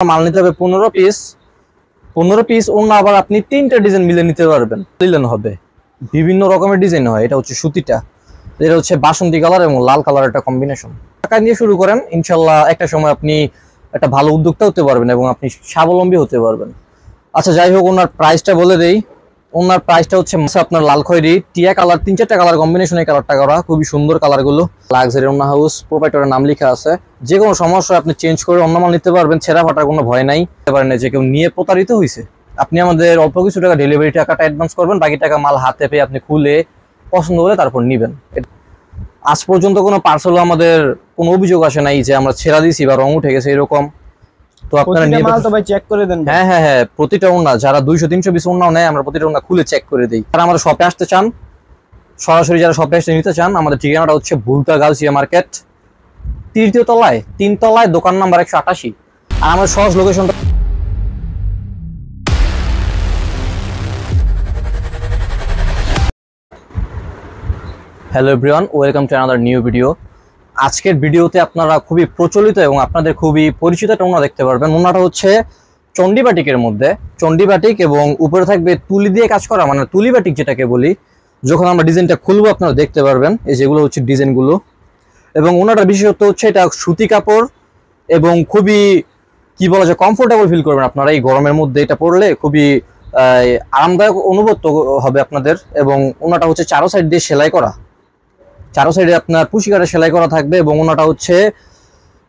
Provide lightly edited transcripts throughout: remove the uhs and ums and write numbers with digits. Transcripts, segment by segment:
মাল নিতে হবে 15 পিস অন্য আবার আপনি 3টা ডিজাইন মিলে নিতে পারবেন। লিলেন হবে, বিভিন্ন রকমের ডিজাইন হয়। এটা হচ্ছে সুতিটা, এটা হচ্ছে বাসন্তী কালার এবং লাল কালার একটা কম্বিনেশন। টাকা নিয়ে শুরু করেন, ইনশাল্লাহ একটা সময় আপনি একটা ভালো উদ্যোক্তা হতে পারবেন এবং আপনি স্বাবলম্বী হতে পারবেন। আচ্ছা যাই হোক, ওনার প্রাইসটা বলে দেই। ওনার প্রাইসটা হচ্ছে আপনার লাল খয়েরি টিয়া কালার, 3-4টা কালার কম্বিনেশন, এই কালারটা করা খুবই সুন্দর কালারগুলো। লাক্সারি ওন্না হাউস, প্রোপাইটরের নাম লেখা আছে। যে কোনো সমস্যা আপনি চেঞ্জ করে অন্য মাল নিতে পারবেন, ছেঁড়া ফাটার কোনো ভয় নাই। পারেন যে কেউ নিয়ে প্রতারিত হয়েছে, আপনি আমাদের অল্প কিছু টাকা ডেলিভারি টাকাটা অ্যাডভান্স করবেন, বাকি টাকা মাল হাতে পেয়ে আপনি খুলে পছন্দ হলে তারপর নিবেন। আজ পর্যন্ত কোনো পার্সেল আমাদের কোনো অভিযোগ আসে নাই যে আমরা ছেঁড়া দিয়েছি বা রং উঠে গেছে এরকম। তো আপনারা নিয়ে মাল তো ভাই চেক করে দেন। হ্যাঁ, প্রতিটা ওন্না যারা 200-300 পিস ওন্নাও নেয়, আমরা প্রতিটা ওন্না খুলে চেক করে দিই। আর আমাদের শপে আসতে চান, সরাসরি যারা শপে আসতে নিতে চান, আমাদের ঠিকানাটা হচ্ছে ভুলতা গাউসিয়া মার্কেট, 3য় তলায়, 3 তলায়, দোকান নাম্বার 188। আর আমাদের সহজ লোকেশনটা hello everyone, welcome to another new video. আজকের ভিডিওতে আপনারা খুবই প্রচলিত এবং আপনাদের খুবই পরিচিত একটা ওন্না দেখতে পারবেন। ওন্নাটা হচ্ছে চন্ডী বাটিকের মধ্যে, চন্ডী বাটিক এবং উপরে থাকবে তুলি দিয়ে কাজ করা, মানে তুলি বাটিক যেটাকে বলি। যখন আমরা ডিজাইনটা খুলবো আপনারা দেখতে পারবেন, এই যেগুলো হচ্ছে ডিজাইনগুলো। এবং ওনাটার বিশেষত্ব হচ্ছে এটা সুতি কাপড় এবং খুবই কি বলা যায় কমফোর্টেবল ফিল করবেন আপনারা এই গরমের মধ্যে। এটা পরলে খুবই আরামদায়ক অনুভূত হবে আপনাদের। এবং ওনাটা হচ্ছে চারো সাইড দিয়ে সেলাই করা, চারো সাইডে আপনার পুশিকারে সেলাই করা থাকবে। এবং ওনাটা হচ্ছে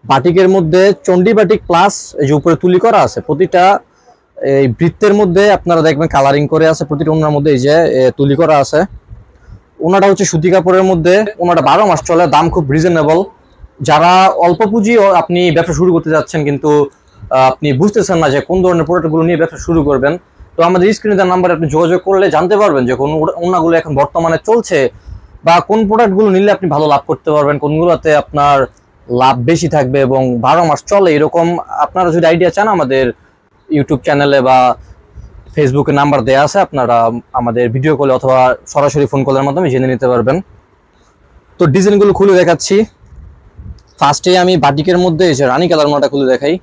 বাটিকের মধ্যে চন্ডী বাটিক প্লাস এই যে উপরে তুলি করা আছে, প্রতিটা এই বৃত্তের মধ্যে আপনারা দেখবেন কালারিং করে আছে, প্রতিটা ওনার মধ্যে এই যে তুলি করা আছে। ওনাটা হচ্ছে সুতি কাপড়ের মধ্যে, ওনাটা 12 মাস চলে, দাম খুব রিজনেবল। যারা অল্প পুঁজি আপনি ব্যবসা শুরু করতে যাচ্ছেন কিন্তু আপনি বুঝতেছেন না যে কোন ধরনের প্রোডাক্টগুলো নিয়ে ব্যবসা শুরু করবেন, তো আমাদের স্ক্রিনে দেওয়া নাম্বারে আপনি যোগাযোগ করলে জানতে পারবেন যে কোন ওনাগুলো এখন বর্তমানে চলছে বা কোন প্রোডাক্টগুলো নিলে আপনি ভালো লাভ করতে পারবেন, কোনগুলোতে আপনার লাভ বেশি থাকবে এবং 12 মাস চলে এরকম। আপনারা যদি আইডিয়া চান, আমাদের ইউটিউব চ্যানেলে বা ফেসবুকে নাম্বার দেওয়া আছে, আপনারা আমাদের ভিডিও কলে অথবা সরাসরি ফোন কলের মাধ্যমে জেনে নিতে পারবেন। তো ডিজাইনগুলো খুলে দেখাচ্ছি। ফার্স্টে আমি বাটিকের মধ্যে এসে রানী কালার ওনাটা খুলে দেখাই।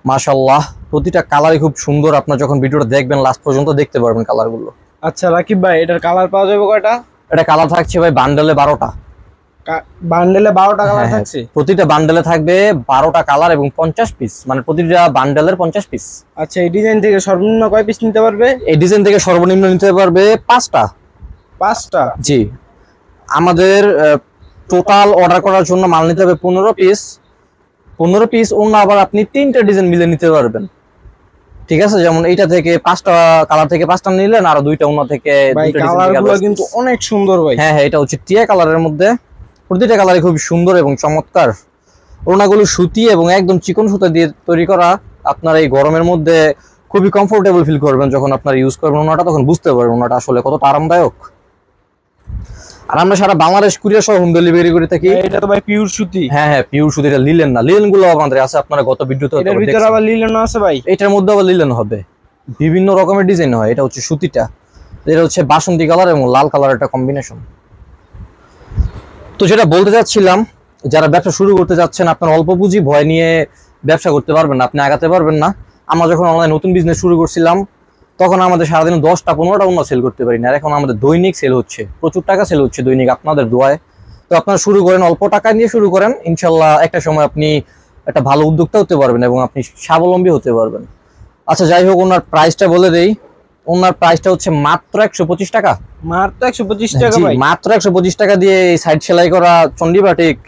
মাশাআল্লাহ, প্রতিটা কালারই খুব সুন্দর। আপনারা যখন ভিডিওটা দেখবেন লাস্ট পর্যন্ত দেখতে পারবেন কালারগুলো। আচ্ছা রাকিব ভাই, এটার কালার পাওয়া যাবে কয়টা? এটা কালার থাকছে ভাই বান্ডেলে 12টা। বান্ডেলে 12টা কালার থাকছে? প্রতিটা বান্ডেলে থাকবে 12টা কালার এবং 50 পিস, মানে প্রতিটা বান্ডেলের 50 পিস। আচ্ছা, এই ডিজাইন থেকে সর্বনিম্ন কয় পিস নিতে পারবে? এই ডিজাইন থেকে সর্বনিম্ন নিতে পারবে 5টা। 5টা? জি। আমাদের টোটাল অর্ডার করার জন্য মাল নিতে হবে 15 পিস অন্য আবার আপনি 3টা ডিজাইন মিলে নিতে পারবেন। ঠিক আছে, যেমন এইটা থেকে 5টা কালার থেকে 5টা নিলেন, আর 2টা অন্য থেকে 2টা ডিজাইন। কালারগুলো কিন্তু অনেক সুন্দর ভাই। হ্যাঁ, এটা হচ্ছে টিয়া কালারের মধ্যে, প্রতিটা কালারই খুব সুন্দর এবং চমৎকার। ওড়নাগুলো সুতি এবং একদম চিকন সুতা দিয়ে তৈরি করা। আপনারা এই গরমের মধ্যে খুবই কমফোর্টেবল ফিল করবেন যখন আপনারা ইউজ করবেন ওড়নাটা, তখন বুঝতে পারবেন ওড়নাটা আসলে কতটা আরামদায়ক। আর আমরা সারা বাংলাদেশ কুরিয়ার সহ হোম ডেলিভারি করে থাকি। এটা তো ভাই পিওর সুতি। হ্যাঁ, পিওর সুতি। এটা লিলেন না, লিলেন গুলো আমাদের আছে, আপনারা গত ভিডিওতে এর ভিতরে আবার লিলেন আছে ভাই। এটার মধ্যে আবার লিলেন হবে, বিভিন্ন রকমের ডিজাইন হয়। এটা হচ্ছে সুতিটা, এটা হচ্ছে বাসন্তী কালার এবং লাল কালার একটা কম্বিনেশন। তো যেটা বলতে চাচ্ছিলাম, যারা ব্যবসা শুরু করতে যাচ্ছেন, আপনার অল্প পুঁজি, ভয় নিয়ে ব্যবসা করতে পারবেন না, আপনি আগাতে পারবেন না। আমরা যখন অনলাইন নতুন বিজনেস শুরু করছিলাম, তখন আমাদের সারাদিন 10টা-15টা ওন্না সেল করতে পারি না। আর এখন আমাদের দৈনিক সেল হচ্ছে, প্রচুর টাকা সেল হচ্ছে দৈনিক আপনাদের দোয়ায়। তো আপনারা শুরু করেন, অল্প টাকা দিয়ে শুরু করেন, ইনশাল্লাহ একটা সময় আপনি একটা ভালো উদ্যোক্তা হতে পারবেন এবং আপনি স্বাবলম্বী হতে পারবেন। আচ্ছা যাই হোক, ওনার প্রাইসটা বলে দেই। ওনার প্রাইসটা হচ্ছে মাত্র 125 টাকা। মাত্র 125 টাকা ভাই? মাত্র 125 টাকা দিয়ে এই সাইড সেলাই করা চন্ডী বাটিক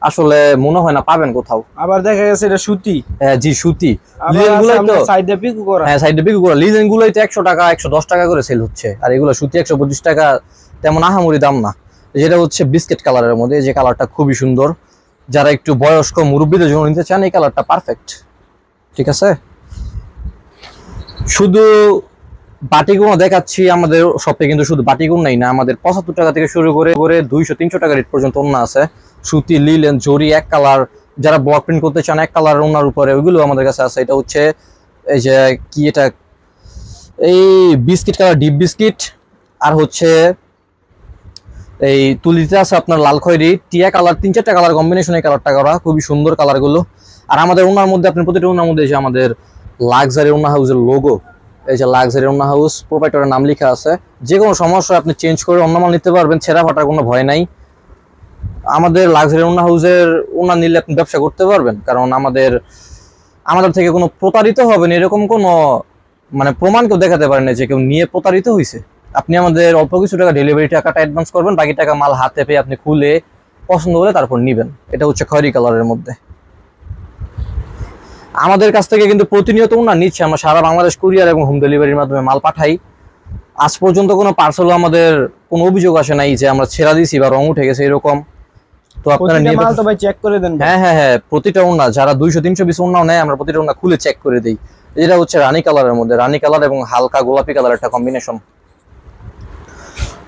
আসলে মনে হয় না পাবেন কোথাও। আবার দেখা গেছে এটা সুতি। হ্যাঁ জি, সুতি। লিজেনগুলাই তো সাইডে পিকু করা। হ্যাঁ, সাইডে পিকু করা। লিজেনগুলাই তো 100 টাকা 110 টাকা করে সেল হচ্ছে, আর এগুলো সুতি 125 টাকা, তেমন আহামরি দাম না। যেটা হচ্ছে বিস্কিট কালারের মধ্যে, যে কালারটা খুবই সুন্দর। যারা একটু বয়স্ক মুরব্বীদের জন্য নিতে চান, এই কালারটা পারফেক্ট। ঠিক আছে, শুধু বাটিগুলো দেখাচ্ছি। আমাদের শপে কিন্তু শুধু বাটিগুলো নাই না, আমাদের 75 টাকা থেকে শুরু করে 200-300 টাকা রেট পর্যন্ত ওন্না আছে। সুতি, লিলেন, জরি, এক কালার। যারা ব্লক প্রিন্ট করতে চান এক কালার ওন্নার উপরে, ওইগুলো আমাদের কাছে আছে। এটা হচ্ছে এই যে কি, এটা এই বিস্কিট কালার, ডিপ বিস্কিট। আর হচ্ছে এই তুলিতে আছে আপনার লাল খয়েরি টিয়া কালার, 3-4টা কালার কম্বিনেশন, এই কালারটা করা খুবই সুন্দর কালার গুলো। আর আমাদের ওনার মধ্যে আপনি প্রতিটা ওনার মধ্যে আমাদের লাক্সারি ওনা হাউসের লোগো, এই যে লাক্সারি ওনা হাউস প্রোপাইটরের নাম লেখা আছে। যে কোনো সমস্যা আপনি চেঞ্জ করে অন্য মাল নিতে পারবেন, ছেঁড়া ফাটার কোনো ভয় নাই। আমাদের লাক্সারি ওনা হাউসের ওনা নিলে আপনি ব্যবসা করতে পারবেন, কারণ আমাদের থেকে কোনো প্রতারিত হবেন এরকম কোনো মানে প্রমাণ কেউ দেখাতে পারেন না যে কেউ নিয়ে প্রতারিত হয়েছে। আপনি আমাদের অল্প কিছু টাকা ডেলিভারি টাকাটা অ্যাডভান্স করবেন, বাকি টাকা মাল হাতে পেয়ে আপনি খুলে পছন্দ হলে তারপর নিবেন। এটা হচ্ছে খয়েরি কালারের মধ্যে। আমাদের কাছ থেকে কিন্তু প্রতিনিয়ত ওনা নিচ্ছে, আমরা সারা বাংলাদেশ কুরিয়ার এবং হোম ডেলিভারির মাধ্যমে মাল পাঠাই। আজ পর্যন্ত কোনো পার্সেল আমাদের কোনো অভিযোগ আসে নাই যে আমরা ছেঁড়া দিছি বা রং উঠে গেছে এরকম। তো আপনারা নিয়ে মাল তো ভাই চেক করে দেন। হ্যাঁ, প্রতিটা ওনা যারা 200-300 পিস ওনাও নেয়, আমরা প্রতিটা ওনা খুলে চেক করে দিই। এটা হচ্ছে রানী কালারের মধ্যে, রানী কালার এবং হালকা গোলাপি কালার একটা কম্বিনেশন,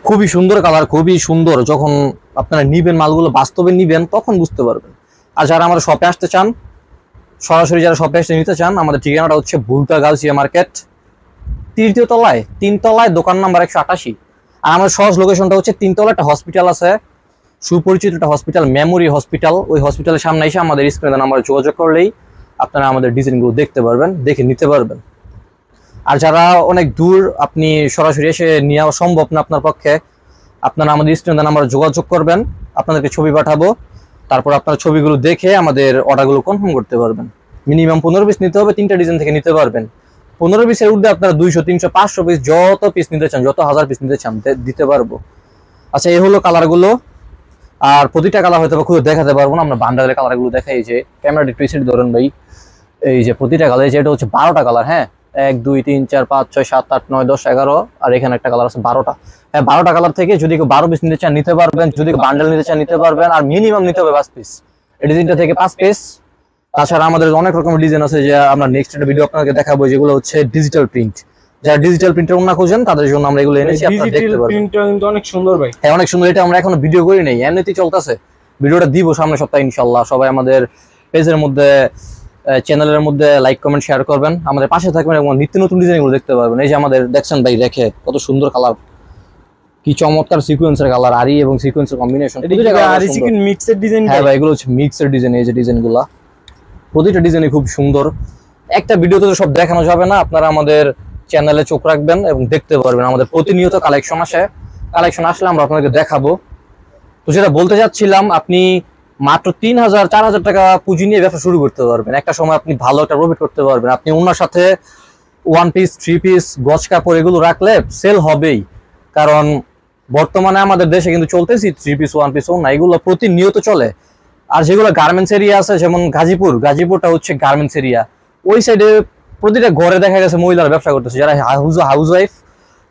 খুবই সুন্দর কালার, খুবই সুন্দর। যখন আপনারা নিবেন মালগুলো বাস্তবে নিবেন তখন বুঝতে পারবেন। আর যারা আমাদের শপে আসতে চান, সরাসরি যারা শপে এসে নিতে চান, আমাদের ঠিকানাটা হচ্ছে ভুলতা গাউসিয়া মার্কেট, 3য় তলায়, 3 তলায়, দোকান নাম্বার 188। আর আমাদের সহজ লোকেশনটা হচ্ছে 3 তলায় একটা হসপিটাল আছে, সুপরিচিত একটা হসপিটাল, মেমোরি হসপিটাল। ওই হসপিটালের সামনে এসে আমাদের স্ক্রিনে নাম্বারে যোগাযোগ করলেই আপনারা আমাদের ডিজাইনগুলো দেখতে পারবেন, দেখে নিতে পারবেন। আর যারা অনেক দূর, আপনি সরাসরি এসে নেওয়া সম্ভব না আপনার পক্ষে, আপনারা আমাদের স্ক্রিনে নাম্বারে যোগাযোগ করবেন, আপনাদেরকে ছবি পাঠাবো, তারপর আপনার ছবিগুলো দেখে আমাদের অর্ডারগুলো কনফার্ম করতে পারবেন। মিনিমাম 15 পিস নিতে হবে, 3টা ডিজাইন থেকে নিতে পারবেন। 15 পিসের ঊর্ধ্বে আপনারা 200, 300, 500 পিস যত পিস নিতে চান, যত 1000 পিস নিতে চান দিতে পারবো। আচ্ছা, এই হলো কালারগুলো। আর প্রতিটা কালার হয়তো খুব দেখাতে পারবো না, আমরা বান্ডালের কালারগুলো দেখাই। যে ক্যামেরাটি টুইস্ট ধরেন ভাই, এই যে প্রতিটা কালার, এই যে এটা হচ্ছে 12টা কালার। হ্যাঁ, 1 2 3 4 5 6 7 8 9 10 11, আর এখানে একটা কালার আছে 12টা। হ্যাঁ, 12টা কালার থেকে যদি কেউ 12 পিস নিতে চান নিতে পারবেন, যদি বান্ডেল নিতে চান নিতে পারবেন। আর মিনিমাম নিতে হবে 5 পিস, এই ডিজাইনটা থেকে 5 পিস। তাছাড়া আমাদের অনেক রকমের ডিজাইন আছে যে আমরা নেক্সট একটা ভিডিও আপনাকে দেখাবো, যেগুলো হচ্ছে ডিজিটাল প্রিন্ট। যারা ডিজিটাল প্রিন্টের ওনা খোঁজেন তাদের জন্য আমরা এগুলো এনেছি, আপনারা দেখতে পারবেন। ডিজিটাল প্রিন্টটা কিন্তু অনেক সুন্দর ভাই। হ্যাঁ, অনেক সুন্দর। এটা আমরা এখনো ভিডিও করি নাই, এমনিতেই চলতেছে। ভিডিওটা দিব সামনের সপ্তাহে ইনশাআল্লাহ। সবাই আমাদের পেজের মধ্যে, চ্যানেলের মধ্যে লাইক কমেন্ট শেয়ার করবেন, আমাদের পাশে থাকবেন এবং নিত্য নতুন ডিজাইনগুলো দেখতে পারবেন। এই যে আমাদের দেখছেন ভাই রেখে, কত সুন্দর কালার, কি চমৎকার সিকোয়েন্সের কালার, আরি এবং সিকোয়েন্সের কম্বিনেশন। আরি সিকোয়েন্স মিক্সের ডিজাইন। হ্যাঁ ভাই, এগুলো হচ্ছে মিক্সের ডিজাইন। এই যে ডিজাইনগুলো, প্রতিটা ডিজাইনই খুব সুন্দর। একটা ভিডিওতে তো সব দেখানো যাবে না, আপনারা আমাদের চ্যানেলে চোখ রাখবেন এবং দেখতে পারবেন। আমাদের প্রতিনিয়ত কালেকশন আসে, কালেকশন আসলে আমরা আপনাদেরকে দেখাবো। তো যেটা বলতে চাচ্ছিলাম, আপনি মাত্র 3000-4000 টাকা পুঁজি নিয়ে ব্যবসা শুরু করতে পারবেন। একটা সময় আপনি ভালো একটা প্রফিট করতে পারবেন। আপনি ওনার সাথে 1 পিস, 3 পিস, গজ কাপড় এগুলো রাখলে সেল হবেই, কারণ বর্তমানে আমাদের দেশে কিন্তু চলতেছি 3 পিস, 1 পিস ওনা, এগুলো প্রতিনিয়ত চলে। আর যেগুলো গার্মেন্টস এরিয়া আছে, যেমন গাজীপুরটা হচ্ছে গার্মেন্টস এরিয়া, ওই সাইডে প্রতিটা ঘরে দেখা গেছে মহিলারা ব্যবসা করতেছে। যারা হাউস ওয়াইফ,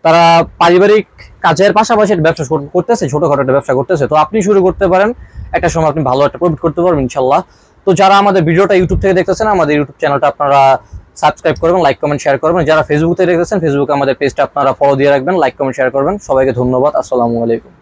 তারা পারিবারিক কাজের পাশাপাশি ব্যবসা করতেছে, ছোটখাটো একটা ব্যবসা করতেছে। তো আপনি শুরু করতে পারেন, একটা সময় আপনি ভালো একটা প্রফিট করতে পারবেন ইনশাল্লাহ। তো যারা আমাদের ভিডিওটা ইউটিউব থেকে দেখতেছেন, আমাদের ইউটিউব চ্যানেলটা আপনারা সাবস্ক্রাইব করবেন, লাইক কমেন্ট শেয়ার করবেন। যারা ফেসবুক থেকে দেখতেছেন, ফেসবুকে আমাদের পেজটা আপনারা ফলো দিয়ে রাখবেন, লাইক কমেন্ট শেয়ার করবেন। সবাইকে ধন্যবাদ। আসসালামু আলাইকুম।